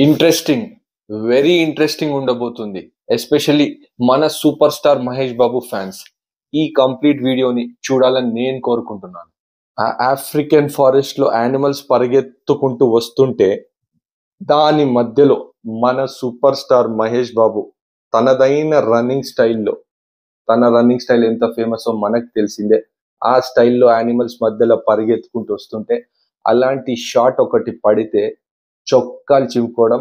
Interesting, very interesting ఉండబోతుంది. Especially మన super star Mahesh Babu fans ఈ కంప్లీట్ వీడియోని చూడాలని నేను కోరుకుంటున్నాను. ఆ ఆఫ్రికన్ ఫారెస్ట్ లో యానిమల్స్ పరిగెత్తుకుంటూ వస్తుంటే దాని మధ్యలో మన సూపర్ స్టార్ మహేష్ బాబు తనదైన రన్నింగ్ స్టైల్లో, తన రన్నింగ్ స్టైల్ ఎంత ఫేమస్ మనకు తెలిసిందే. ఆ స్టైల్లో యానిమల్స్ మధ్యలో పరిగెత్తుకుంటూ వస్తుంటే అలాంటి షాట్ ఒకటి పడితే చొక్కాలు చింపుకోవడం.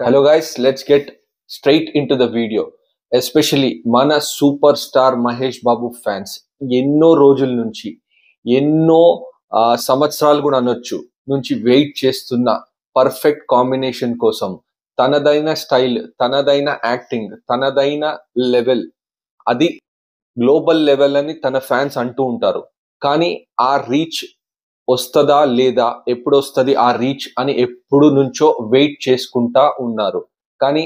Hello guys, let's get straight into the video. Especially మన super star Mahesh Babu fans ఎన్నో రోజుల నుంచి, ఎన్నో సంవత్సరాలు కూడా అనొచ్చు నుంచి వెయిట్ చేస్తున్న పర్ఫెక్ట్ కాంబినేషన్ కోసం, తనదైన స్టైల్, తనదైన యాక్టింగ్, తనదైన లెవెల్, అది గ్లోబల్ లెవెల్ అని తన ఫ్యాన్స్ అంటూ ఉంటారు. కానీ ఆ రీచ్ వస్తుందా లేదా, ఎప్పుడు వస్తుంది ఆ రీచ్ అని ఎప్పుడు నుంచో వెయిట్ చేసుకుంటా ఉన్నారు. కానీ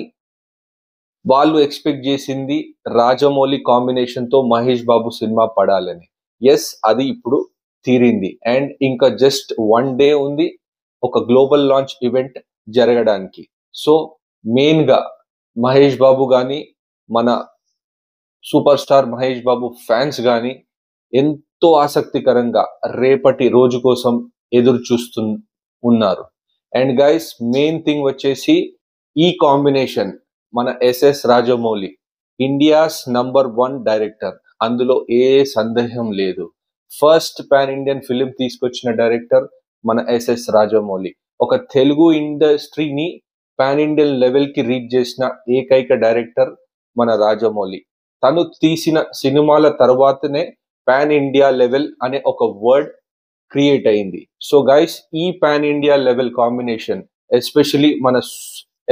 వాళ్ళు ఎక్స్పెక్ట్ చేసింది రాజమౌళి కాంబినేషన్ తో మహేష్ బాబు సినిమా పడాలని. ఎస్, అది ఇప్పుడు తీరింది. అండ్ ఇంకా జస్ట్ 1 డే ఉంది ఒక గ్లోబల్ లాంచ్ ఈవెంట్ జరగడానికి. సో మెయిన్ గా మహేష్ బాబు గాని, మన super star Mahesh Babu fans గాని ఎంతో ఆసక్తికరంగా రేపటి రోజు కోసం ఎదురు చూస్తూ ఉన్నారు. అండ్ గైస్, మెయిన్ థింగ్ వచ్చేసి ఈ కాంబినేషన్ మన ఎస్ఎస్ రాజమౌళి, ఇండియాస్ #1 డైరెక్టర్, అందులో ఏ సందేహం లేదు. ఫస్ట్ పాన్ ఇండియన్ ఫిలిం తీసుకొచ్చిన డైరెక్టర్ మన ఎస్ఎస్ రాజమౌళి. ఒక తెలుగు ఇండస్ట్రీని పాన్ ఇండియన్ లెవెల్ కి రీచ్ చేసిన ఏకైక డైరెక్టర్ మన రాజమౌళి. తను తీసిన సినిమాల తర్వాతనే పాన్ ఇండియా లెవెల్ అనే ఒక వర్డ్ క్రియేట్ అయింది. సో గైస్, ఈ pan India level combination especially మన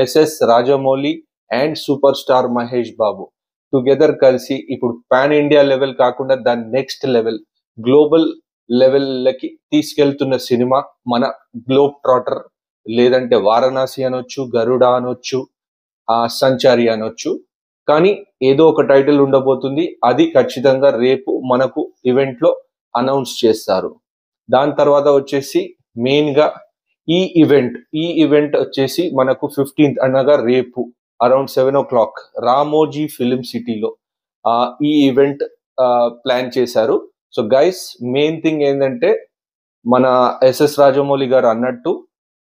SS Rajamouli and super star Mahesh Babu together కలిసి ఇప్పుడు పాన్ ఇండియా లెవెల్ కాకుండా దాని నెక్స్ట్ లెవెల్, గ్లోబల్ లెవెల్లకి తీసుకెళ్తున్న సినిమా మన గ్లోబ్ ట్రాటర్, లేదంటే వారణాసి అనొచ్చు, గరుడ అనొచ్చు, సంచారి అనొచ్చు. కానీ ఏదో ఒక టైటిల్ ఉండబోతుంది. అది ఖచ్చితంగా రేపు మనకు ఈవెంట్ లో అనౌన్స్ చేస్తారు. దాని తర్వాత వచ్చేసి మెయిన్ గా ఈ ఈవెంట్ వచ్చేసి మనకు 15th అనగా రేపు అరౌండ్ 7 o'clock రామోజీ ఫిలిం సిటీలో ఈ ఈవెంట్ ప్లాన్ చేశారు. సో గైస్, మెయిన్ థింగ్ ఏంటంటే మన ఎస్ఎస్ రాజమౌళి గారు అన్నట్టు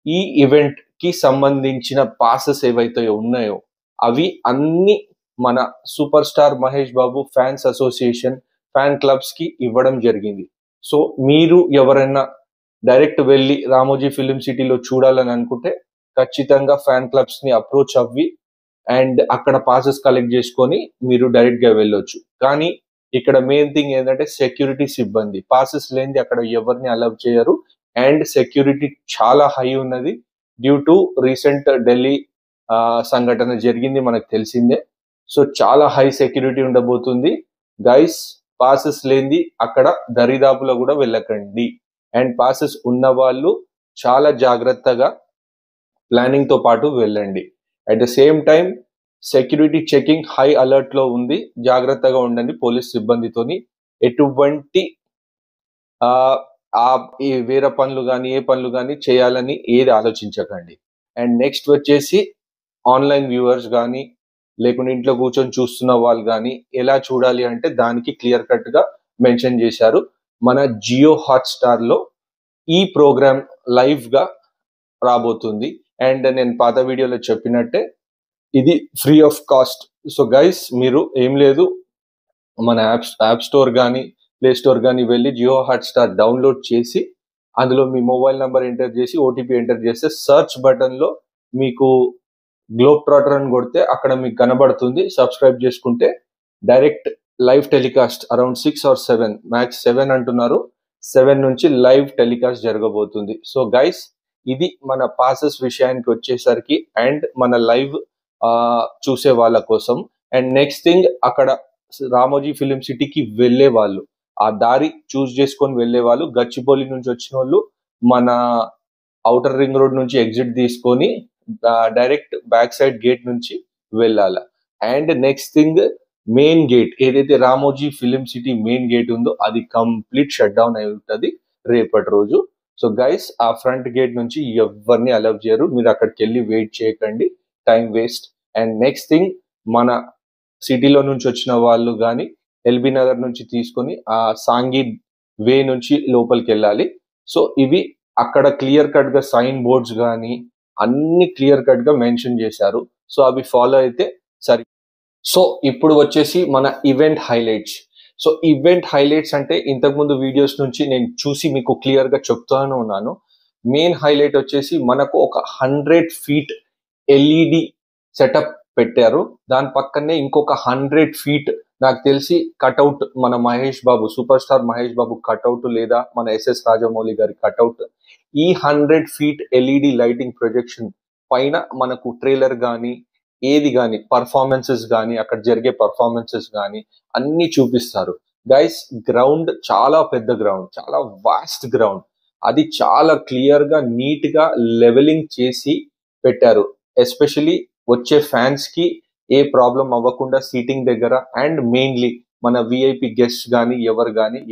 ఈ ఈవెంట్ కి సంబంధించిన పాసెస్ ఏవైతే ఉన్నాయో అవి అన్ని మన super star Mahesh Babu fans association, fan clubs కి ఇవ్వడం జరిగింది. సో మీరు ఎవరైనా డైరెక్ట్ వెళ్ళి రామోజీ ఫిలిం సిటీలో చూడాలని అనుకుంటే ఖచ్చితంగా ఫ్యాన్ క్లబ్స్ ని అప్రోచ్ అవ్వి అండ్ అక్కడ పాసెస్ కలెక్ట్ చేసుకొని మీరు డైరెక్ట్ గా వెళ్ళొచ్చు. కానీ ఇక్కడ మెయిన్ థింగ్ ఏంటంటే సెక్యూరిటీ సిబ్బంది, పాసెస్ లేనిది అక్కడ ఎవరిని అలౌ చేయరు. అండ్ సెక్యూరిటీ చాలా హై ఉన్నది డ్యూ టు రీసెంట్ ఢిల్లీ సంఘటన జరిగింది, మనకు తెలిసిందే. సో చాలా హై సెక్యూరిటీ ఉండబోతుంది. గైస్, పాసెస్ లేనిది అక్కడ దరిదాపులో కూడా వెళ్ళకండి. అండ్ పాసెస్ ఉన్న వాళ్ళు చాలా జాగ్రత్తగా ప్లానింగ్ తో పాటు వెళ్ళండి. At the same time security checking high alert లో ఉంది, జాగ్రత్తగా ఉండండి పోలీస్ సిబ్బందితోని. ఎటువంటి వేరే పనులు కానీ, ఏ పనులు కానీ చేయాలని ఏది ఆలోచించకండి. అండ్ నెక్స్ట్ వచ్చేసి ఆన్లైన్ వ్యూవర్స్ కానీ, లేకుంటే ఇంట్లో కూర్చొని చూస్తున్న వాళ్ళు కానీ ఎలా చూడాలి అంటే దానికి క్లియర్ కట్ గా మెన్షన్ చేశారు. మన జియో హాట్‌స్టార్ లో ఈ ప్రోగ్రామ్ లైవ్ గా రాబోతుంది. అండ్ నేను పాత వీడియోలో చెప్పినట్టే ఇది free of cost. So guys, మీరు ఏం లేదు, మన యాప్ స్టోర్ కానీ, ప్లే స్టోర్ కానీ వెళ్ళి జియో హాట్‌స్టార్ డౌన్లోడ్ చేసి అందులో మీ మొబైల్ నంబర్ ఎంటర్ చేసి ఓటీపీ ఎంటర్ చేస్తే సర్చ్ బటన్ లో మీకు గ్లోబ్ ట్రాటర్ అని కొడితే అక్కడ మీకు కనబడుతుంది. సబ్స్క్రైబ్ చేసుకుంటే direct live telecast around 6 or 7, max 7 అంటున్నారు, 7 నుంచి లైవ్ టెలికాస్ట్ జరగబోతుంది. సో గైస్, ఇది మన పాసెస్ విషయానికి వచ్చేసరికి అండ్ మన లైవ్ చూసే వాళ్ళ కోసం. అండ్ నెక్స్ట్ థింగ్, అక్కడ రామోజీ ఫిలిం సిటీకి వెళ్ళే వాళ్ళు, ఆ దారి చూస్ చేసుకొని వెళ్ళే వాళ్ళు, గచ్చిబౌలి నుంచి వచ్చిన వాళ్ళు మన ఔటర్ రింగ్ రోడ్ నుంచి ఎగ్జిట్ తీసుకొని డైరెక్ట్ బ్యాక్ సైడ్ గేట్ నుంచి వెళ్ళాలి. And next thing, main gate ఏదైతే Ramoji film city main gate ఉందో అది కంప్లీట్ షట్ డౌన్ అయి ఉంటుంది రేపటి రోజు. సో గైస్ ఆ ఫ్రంట్ గేట్ నుంచి ఎవరిని అలౌ చేయరు, మీరు అక్కడికి వెళ్ళి వెయిట్ చేయకండి, time waste. And next thing, మన సిటీలో నుంచి వచ్చిన వాళ్ళు కానీ ఎల్బీ నగర్ నుంచి తీసుకొని ఆ సాంఘీ వే నుంచి లోపలికి వెళ్ళాలి. సో ఇవి అక్కడ క్లియర్ కట్ గా సైన్ బోర్డ్స్ కానీ అన్ని క్లియర్ కట్ గా మెన్షన్ చేశారు. సో అవి ఫాలో అయితే సరి. సో ఇప్పుడు వచ్చేసి మన event highlights. So event highlights అంటే ఇంతకుముందు వీడియోస్ నుంచి నేను చూసి మీకు క్లియర్ గా చెప్తానే ఉన్నాను. మెయిన్ హైలైట్ వచ్చేసి మనకు ఒక 100 feet ఎల్ఈడి సెటప్ పెట్టారు. దాని పక్కనే ఇంకొక 100 feet నాకు తెలిసి కట్అవుట్, మన మహేష్ బాబు, సూపర్ స్టార్ మహేష్ బాబు కట్అవుట్ లేదా మన ఎస్ఎస్ రాజమౌళి గారి కట్అవుట్. ఈ 100 feet ఎల్ఈడి లైటింగ్ ప్రొజెక్షన్ పైన మనకు ట్రైలర్ కానీ ఏది కానీ పర్ఫార్మెన్సెస్ కానీ అక్కడ జరిగే పర్ఫార్మెన్సెస్ కానీ అన్ని చూపిస్తారు. గైస్ గ్రౌండ్ చాలా పెద్ద గ్రౌండ్, చాలా వాస్ట్ గ్రౌండ్. అది చాలా క్లియర్ గా నీట్ గా లెవెలింగ్ చేసి పెట్టారు. ఎస్పెషలీ వచ్చే ఫ్యాన్స్ కి ఏ ప్రాబ్లం అవ్వకుండా సీటింగ్ దగ్గర, అండ్ మెయిన్లీ మన విఐపి గెస్ట్ కానీ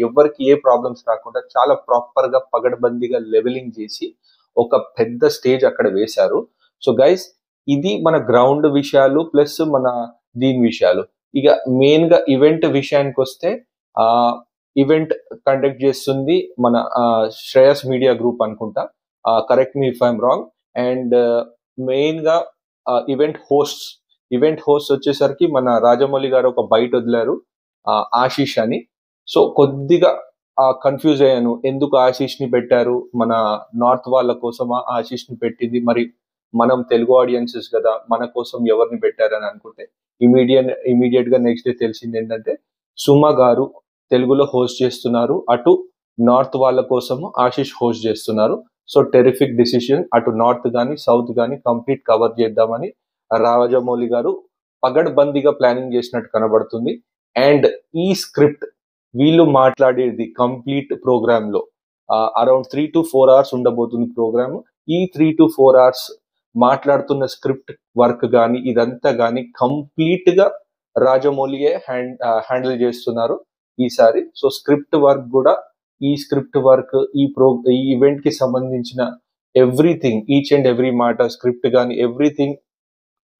ఎవరికి ఏ ప్రాబ్లమ్స్ రాకుండా చాలా ప్రాపర్ గా పగడబందీగా లెవెలింగ్ చేసి ఒక పెద్ద స్టేజ్ అక్కడ వేశారు. సో గైస్ ఇది మన గ్రౌండ్ విషయాలు ప్లస్ మన దీని విషయాలు. ఇక మెయిన్ గా ఈవెంట్ విషయానికి వస్తే ఈవెంట్ కండక్ట్ చేస్తుంది మన శ్రేయస్ మీడియా గ్రూప్ అనుకుంటా, correct me if I'm wrong. And main గా ఈవెంట్ హోస్ట్ వచ్చేసరికి మన రాజమౌళి గారు ఒక బయట వదిలారు, ఆశీష్ అని. సో కొద్దిగా కన్ఫ్యూజ్ అయ్యాను, ఎందుకు ఆశీష్ ని పెట్టారు, మన నార్త్ వాళ్ళ కోసమా ఆశీష్ ని పెట్టింది, మరి మనం తెలుగు ఆడియన్సెస్ కదా, మన కోసం ఎవరిని పెట్టారని అనుకుంటే ఇమీడియట్ గా నెక్స్ట్ డే తెలిసింది ఏంటంటే సుమ గారు తెలుగులో హోస్ట్ చేస్తున్నారు, అటు నార్త్ వాళ్ళ కోసము ఆశీష్ హోస్ట్ చేస్తున్నారు. సో టెరిఫిక్ డిసిషన్, అటు నార్త్ కానీ సౌత్ కానీ కంప్లీట్ కవర్ చేద్దామని రాజమౌళి గారు పగడ్బందీగా ప్లానింగ్ చేసినట్టు కనబడుతుంది. అండ్ ఈ స్క్రిప్ట్ వీళ్ళు మాట్లాడేది కంప్లీట్ ప్రోగ్రామ్ లో అరౌండ్ 3 to 4 hours ఉండబోతుంది ప్రోగ్రామ్. ఈ 3 to 4 hours మాట్లాడుతున్న స్క్రిప్ట్ వర్క్ కానీ ఇదంతా కానీ కంప్లీట్ గా రాజమౌళియే హ్యాండిల్ చేస్తున్నారు ఈసారి. సో స్క్రిప్ట్ వర్క్ కూడా, ఈ ఈవెంట్ కి సంబంధించిన ఎవ్రీథింగ్, ఈచ్ అండ్ ఎవ్రీ మాట, స్క్రిప్ట్ కానీ ఎవ్రీథింగ్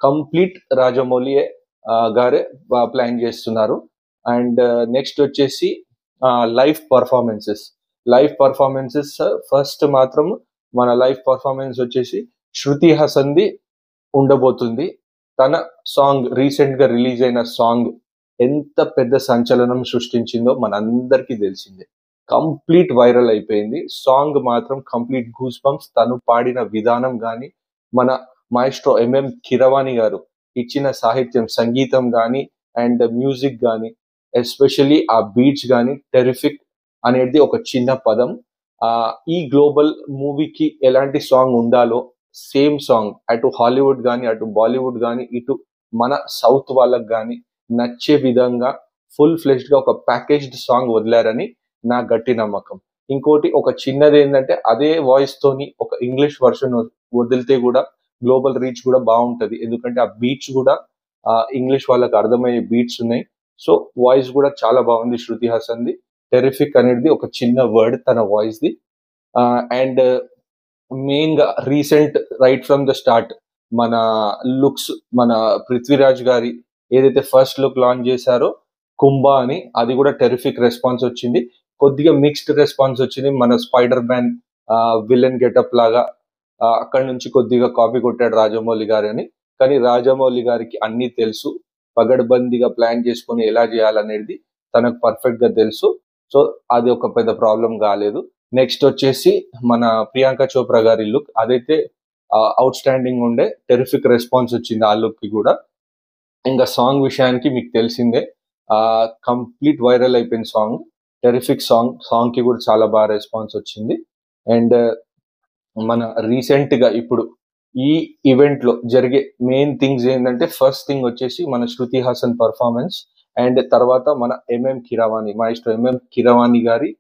కంప్లీట్ రాజమౌళియే గారే ప్లాన్ చేస్తున్నారు. అండ్ నెక్స్ట్ వచ్చేసి లైవ్ పర్ఫార్మెన్సెస్ ఫస్ట్ మాత్రం మన లైవ్ పర్ఫార్మెన్స్ వచ్చేసి శృతి హాసన్ది ఉండబోతుంది. తన సాంగ్, రీసెంట్ గా రిలీజ్ అయిన సాంగ్ ఎంత పెద్ద సంచలనం సృష్టించిందో మనందరికీ తెలిసిందే. కంప్లీట్ వైరల్ అయిపోయింది సాంగ్ మాత్రం, కంప్లీట్ గూస్ బంప్స్. తను పాడిన విధానం కానీ, మన మాయిస్ట్రో ఎంఎం కీరవాణి గారు ఇచ్చిన సాహిత్యం, సంగీతం కానీ అండ్ మ్యూజిక్ కానీ, ఎస్పెషల్లీ ఆ బీట్స్ కానీ టెరిఫిక్ అనేది ఒక చిన్న పదం. ఈ గ్లోబల్ మూవీకి ఎలాంటి సాంగ్ ఉండాలో సేమ్ సాంగ్ అటు హాలీవుడ్ కానీ అటు బాలీవుడ్ కానీ ఇటు మన సౌత్ వాళ్ళకి కానీ నచ్చే విధంగా ఫుల్ ఫ్లెష్డ్ గా ఒక ప్యాకేజ్డ్ సాంగ్ వదిలారని నా గట్టి నమ్మకం. ఇంకోటి ఒక చిన్నది ఏంటంటే, అదే వాయిస్ తోని ఒక ఇంగ్లీష్ వర్షన్ వదిలితే కూడా గ్లోబల్ రీచ్ కూడా బాగుంటది, ఎందుకంటే ఆ బీట్స్ కూడా ఇంగ్లీష్ వాళ్ళకి అర్థమయ్యే బీట్స్ ఉన్నాయి. సో వాయిస్ కూడా చాలా బాగుంది శృతి హాసన్ది. టెరిఫిక్ అనేది ఒక చిన్న వర్డ్ తన వాయిస్ ది. అండ్ మెయిన్ గా recent right from the start మన లుక్స్, మన పృథ్వీరాజ్ గారి ఏదైతే ఫస్ట్ లుక్ లాంచ్ చేశారో కుంభా అని, అది కూడా టెరిఫిక్ రెస్పాన్స్ వచ్చింది. కొద్దిగా మిక్స్డ్ రెస్పాన్స్ వచ్చింది. మన స్పైడర్ మ్యాన్ విలన్ గెటప్ లాగా అక్కడి నుంచి కొద్దిగా కాపీ కొట్టాడు రాజమౌళి గారు అని. కానీ రాజమౌళి గారికి అన్ని తెలుసు, పగడ్బందీగా ప్లాన్ చేసుకొని ఎలా చేయాలనేది తనకు పర్ఫెక్ట్ గా తెలుసు. సో అది ఒక పెద్ద ప్రాబ్లం కాలేదు. నెక్స్ట్ వచ్చేసి మన ప్రియాంక చోప్రా గారి లుక్, అదైతే అవుట్ స్టాండింగ్ ఉండే, టెరిఫిక్ రెస్పాన్స్ వచ్చింది ఆ లుక్ కి కూడా. ఇంకా సాంగ్ విషయానికి మీకు తెలిసిందే, కంప్లీట్ వైరల్ అయిపోయిన సాంగ్, టెరిఫిక్ సాంగ్ కి కూడా చాలా బాగా రెస్పాన్స్ వచ్చింది. అండ్ మన రీసెంట్ గా ఇప్పుడు ఈ ఈవెంట్ లో జరిగే మెయిన్ థింగ్స్ ఏంటంటే, ఫస్ట్ థింగ్ వచ్చేసి మన శృతి హాసన్ పర్ఫార్మెన్స్, అండ్ తర్వాత మన మాయిస్ట్రో ఎంఎం కీరవాణి గారి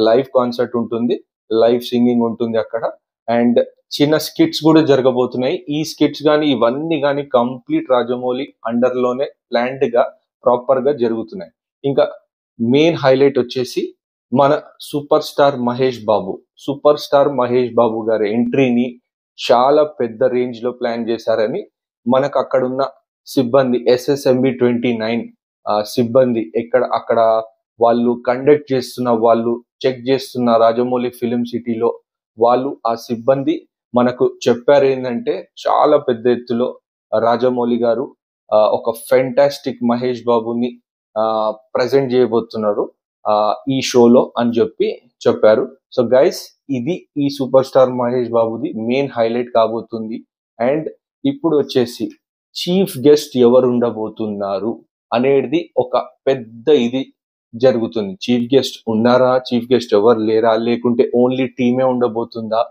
లైవ్ కాన్సర్ట్ ఉంటుంది, లైవ్ సింగింగ్ ఉంటుంది అక్కడ. అండ్ చిన్న స్కిట్స్ కూడా జరగబోతున్నాయి. ఈ స్కిట్స్ కానీ ఇవన్నీ కానీ కంప్లీట్ రాజమౌళి అండర్ లోనే ప్లాన్డ్ గా ప్రాపర్ గా జరుగుతున్నాయి. ఇంకా మెయిన్ హైలైట్ వచ్చేసి మన సూపర్ స్టార్ మహేష్ బాబు గారి ఎంట్రీని చాలా పెద్ద రేంజ్ లో ప్లాన్ చేశారని మనకు అక్కడున్న సిబ్బంది SSMB 29 సిబ్బంది అక్కడ వాళ్ళు కండక్ట్ చేస్తున్న వాళ్ళు చెక్ చేస్తున్న రాజమౌళి ఫిలిం సిటీలో వాళ్ళు ఆ సిబ్బంది మనకు చెప్పారు ఏంటంటే చాలా పెద్ద ఎత్తులో రాజమౌళి గారు ఒక ఫెంటాస్టిక్ మహేష్ బాబుని ప్రజెంట్ చేయబోతున్నారు ఈ షోలో అని చెప్పారు. సో గైస్, ఇది ఈ సూపర్ స్టార్ మహేష్ బాబుది మెయిన్ హైలైట్ కాబోతుంది. అండ్ ఇప్పుడు వచ్చేసి చీఫ్ గెస్ట్ ఎవరు ఉండబోతున్నారు అనేది ఒక పెద్ద ఇది జరుగుతుంది. చీఫ్ గెస్ట్ ఉన్నారా, చీఫ్ గెస్ట్ ఎవరు లేరా, లేకుంటే ఓన్లీ టీమే ఉండబోతుందా?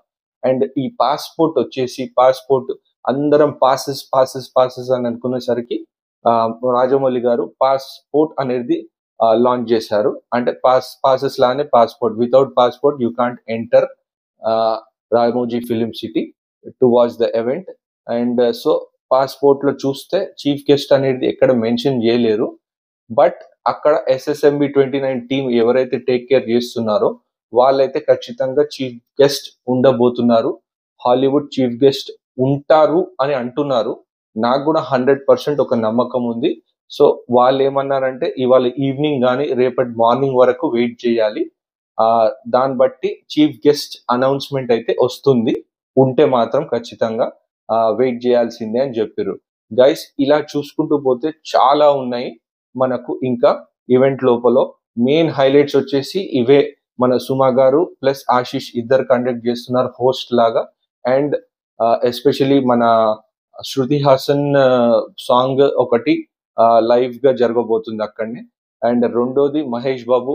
అండ్ ఈ పాస్పోర్ట్ అందరం పాసెస్ అని అనుకునేసరికి రాజమౌళి గారు పాస్పోర్ట్ అనేది లాంచ్ చేశారు. అంటే పాసెస్ లానే passport, without passport you can't enter Ramoji film city to watch the event. And so passport లో చూస్తే చీఫ్ గెస్ట్ అనేది ఎక్కడ మెన్షన్ చేయలేరు. బట్ అక్కడ SSMB 29 టీం ఎవరైతే టేక్ కేర్ చేస్తున్నారో వాళ్ళైతే ఖచ్చితంగా చీఫ్ గెస్ట్ ఉండబోతున్నారు. హాలీవుడ్ చీఫ్ గెస్ట్ ఉంటారు అని అంటున్నారు. నాకు కూడా 100% ఒక నమ్మకం ఉంది. సో వాళ్ళు ఏమన్నారంటే ఇవాళ ఈవినింగ్ కానీ రేపటి మార్నింగ్ వరకు వెయిట్ చేయాలి, దాన్ని బట్టి చీఫ్ గెస్ట్ అనౌన్స్మెంట్ అయితే వస్తుంది. ఉంటే మాత్రం ఖచ్చితంగా వెయిట్ చేయాల్సిందే అని చెప్పారు. గైస్, ఇలా చూసుకుంటూ పోతే చాలా ఉన్నాయి మనకు. ఇంకా ఈవెంట్ లోపల మెయిన్ హైలైట్స్ వచ్చేసి ఇవే. మన సుమా గారు ప్లస్ ఆశీష్ ఇద్దరు కండక్ట్ చేస్తున్నారు హోస్ట్ లాగా. అండ్ ఎస్పెషలీ మన శృతి హాసన్ సాంగ్ ఒకటి లైవ్ గా జరగబోతుంది అక్కడనే. అండ్ రెండోది మహేష్ బాబు,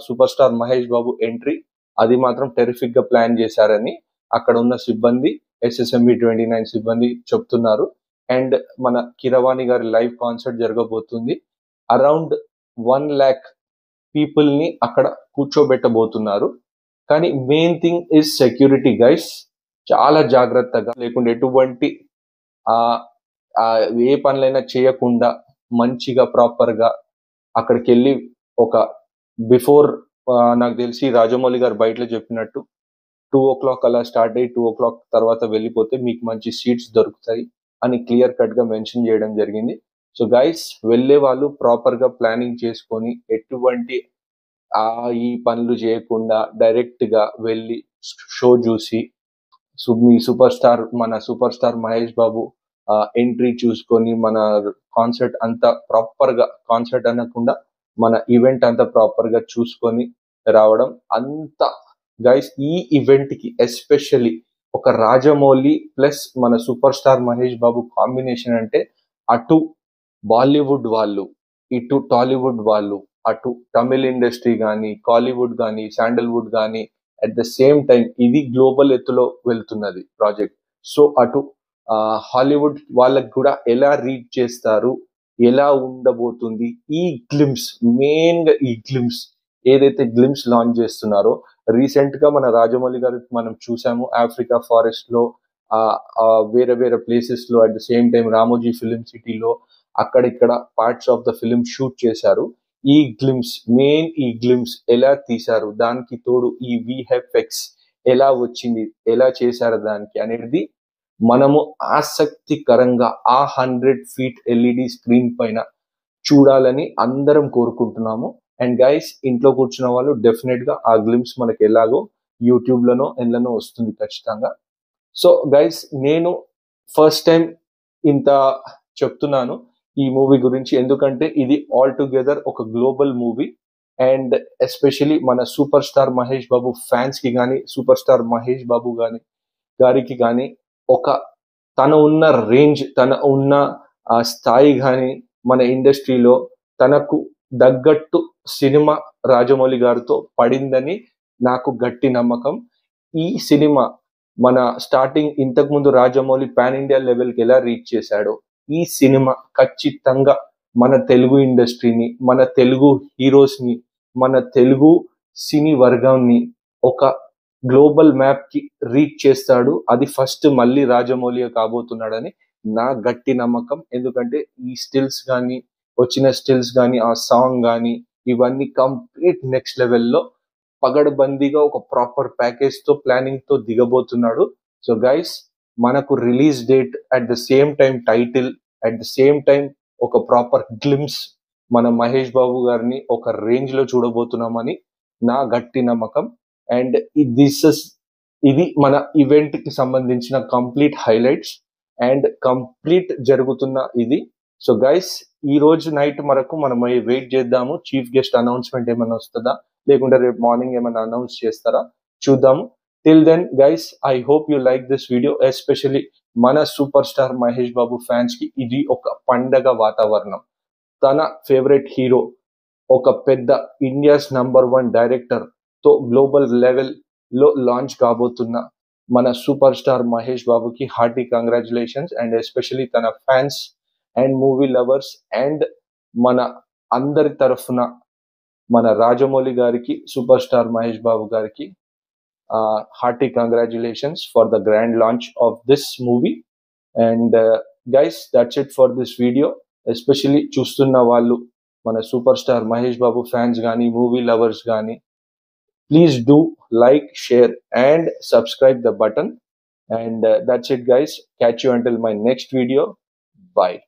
సూపర్ స్టార్ మహేష్ బాబు ఎంట్రీ, అది మాత్రం టెరిఫిక్ గా ప్లాన్ చేశారని అక్కడ ఉన్న సిబ్బంది, SSMB 29 సిబ్బంది చెప్తున్నారు. అండ్ మన కీరవాణి గారి లైవ్ కాన్సర్ట్ జరగబోతుంది. అరౌండ్ 1 lakh పీపుల్ ని అక్కడ కూర్చోబెట్టబోతున్నారు. కానీ main thing is security guys. చాలా జాగ్రత్తగా, లేకుంటే ఎటువంటి ఏ పనులైనా చేయకుండా మంచిగా ప్రాపర్ గా అక్కడికి వెళ్ళి ఒక బిఫోర్ నాకు తెలిసి రాజమౌళి గారు బయటలో చెప్పినట్టు 2 o'clock అలా స్టార్ట్ అయ్యి 2 o'clock తర్వాత వెళ్ళిపోతే మీకు మంచి సీట్స్ దొరుకుతాయి అని క్లియర్ కట్ గా మెన్షన్ చేయడం జరిగింది. సో గైస్, వెళ్ళే వాళ్ళు ప్రాపర్ గా ప్లానింగ్ చేసుకొని ఎటువంటి ఈ పనులు చేయకుండా డైరెక్ట్ గా వెళ్ళి షో చూసి మన సూపర్ స్టార్ మహేష్ బాబు ఎంట్రీ చూసుకొని మన కాన్సర్ట్ అంతా ప్రాపర్ గా, కాన్సర్ట్ అనకుండా మన ఈవెంట్ అంతా ప్రాపర్ గా చూసుకొని రావడం అంతా. గైస్, ఈ ఈవెంట్ కి ఎస్పెషల్లీ ఒక రాజమౌళి ప్లస్ మన సూపర్ స్టార్ మహేష్ బాబు కాంబినేషన్ అంటే అటు బాలీవుడ్ వాళ్ళు, ఇటు టాలీవుడ్ వాళ్ళు, అటు తమిళ్ ఇండస్ట్రీ కానీ, కాలీవుడ్ కానీ, శాండల్వుడ్ కానీ, అట్ ద సేమ్ టైం ఇది గ్లోబల్ ఎత్తులో వెళ్తున్నది ప్రాజెక్ట్. సో అటు హాలీవుడ్ వాళ్ళకి కూడా ఎలా రీచ్ చేస్తారు, ఎలా ఉండబోతుంది ఈ గ్లిమ్స్, మెయిన్ గా ఈ గ్లిమ్స్ ఏదైతే గ్లిమ్స్ లాంచ్ చేస్తున్నారో. రీసెంట్ గా మన రాజమౌళి గారు మనం చూసాము ఆఫ్రికా ఫారెస్ట్ లో, వేరే వేరే ప్లేసెస్ లో, at the same time Ramoji film సిటీలో అక్కడిక్కడ parts of the film shoot చేశారు. ఈ గ్లిమ్స్ ఎలా తీశారు, దానికి తోడు ఈ VFX ఎలా వచ్చింది, ఎలా చేశారు దానికి అనేది మనము ఆసక్తికరంగా 100 feet LED స్క్రీన్ పైన చూడాలని అందరం కోరుకుంటున్నాము. అండ్ గైస్, ఇంట్లో కూర్చున్న వాళ్ళు డెఫినెట్ గా ఆ గ్లిమ్స్ మనకి ఎలాగో యూట్యూబ్ లోనో ఎన్నో వస్తుంది ఖచ్చితంగా. సో గైస్, నేను ఫస్ట్ టైం ఇంత చెప్తున్నాను ఈ మూవీ గురించి, ఎందుకంటే ఇది ఆల్ టుగెదర్ ఒక గ్లోబల్ మూవీ. అండ్ ఎస్పెషలీ మన super star Mahesh Babu fans కి కానీ, సూపర్ స్టార్ మహేష్ బాబు గారికి కానీ ఒక తన ఉన్న రేంజ్, తన ఉన్న స్థాయి కానీ మన ఇండస్ట్రీలో తనకు తగ్గట్టు సినిమా రాజమౌళి గారితో పడిందని నాకు గట్టి నమ్మకం. ఈ సినిమా మన స్టార్టింగ్ ఇంతకుముందు రాజమౌళి పాన్ ఇండియా లెవెల్కి ఎలా రీచ్ చేశాడో, ఈ సినిమా ఖచ్చితంగా మన తెలుగు ఇండస్ట్రీని, మన తెలుగు హీరోస్ ని, మన తెలుగు సినీ వర్గాన్ని ఒక గ్లోబల్ మ్యాప్ కి రీచ్ చేస్తాడు. అది ఫస్ట్ మళ్ళీ రాజమౌళి కాబోతున్నాడని నా గట్టి నమ్మకం. ఎందుకంటే ఈ వచ్చిన స్టిల్స్ కానీ, ఆ సాంగ్ కానీ, ఇవన్నీ కంప్లీట్ నెక్స్ట్ లెవెల్లో పగడబందీగా ఒక ప్రాపర్ ప్యాకేజ్ తో ప్లానింగ్ తో దిగబోతున్నాడు. సో గైస్, మనకు release date, at the same time title, at the same time ఒక ప్రాపర్ గ్లిమ్స్ మన మహేష్ బాబు గారిని ఒక రేంజ్ లో చూడబోతున్నామని నా గట్టి నమ్మకం. అండ్ ఇది మన ఈవెంట్ కి సంబంధించిన కంప్లీట్ హైలైట్స్ అండ్ కంప్లీట్ జరుగుతున్న ఇది. సో గైస్, ఈ రోజు నైట్ వరకు మనం వెయిట్ చేద్దాము. చీఫ్ గెస్ట్ అనౌన్స్మెంట్ ఏమైనా వస్తుందా, లేకుంటే రేపు మార్నింగ్ ఏమైనా అనౌన్స్ చేస్తారా చూద్దాము. Till then guys, I hope you like this video. Especially మన super star Mahesh Babu fans కి ఇది ఒక పండగ వాతావరణం. తన ఫేవరెట్ హీరో, ఒక పెద్ద ఇండియాస్ #1 డైరెక్టర్ తో గ్లోబల్ లెవెల్ లో లాంచ్ కాబోతున్న మన సూపర్ స్టార్ మహేష్ బాబుకి హార్టీ కంగ్రాచులేషన్స్. అండ్ ఎస్పెషల్లీ తన fans and movie lovers and మన అందరి తరఫున మన రాజమౌళి గారికి, సూపర్ స్టార్ మహేష్ బాబు గారికి hearty congratulations for the grand launch of this movie. And guys, that's it for this video. Especially చూస్తున్న వాళ్ళు మన super star Mahesh Babu fans గానీ, మూవీ లవర్స్ గానీ, please do like, share and subscribe the button. And that's it guys. Catch you until my next video. Bye.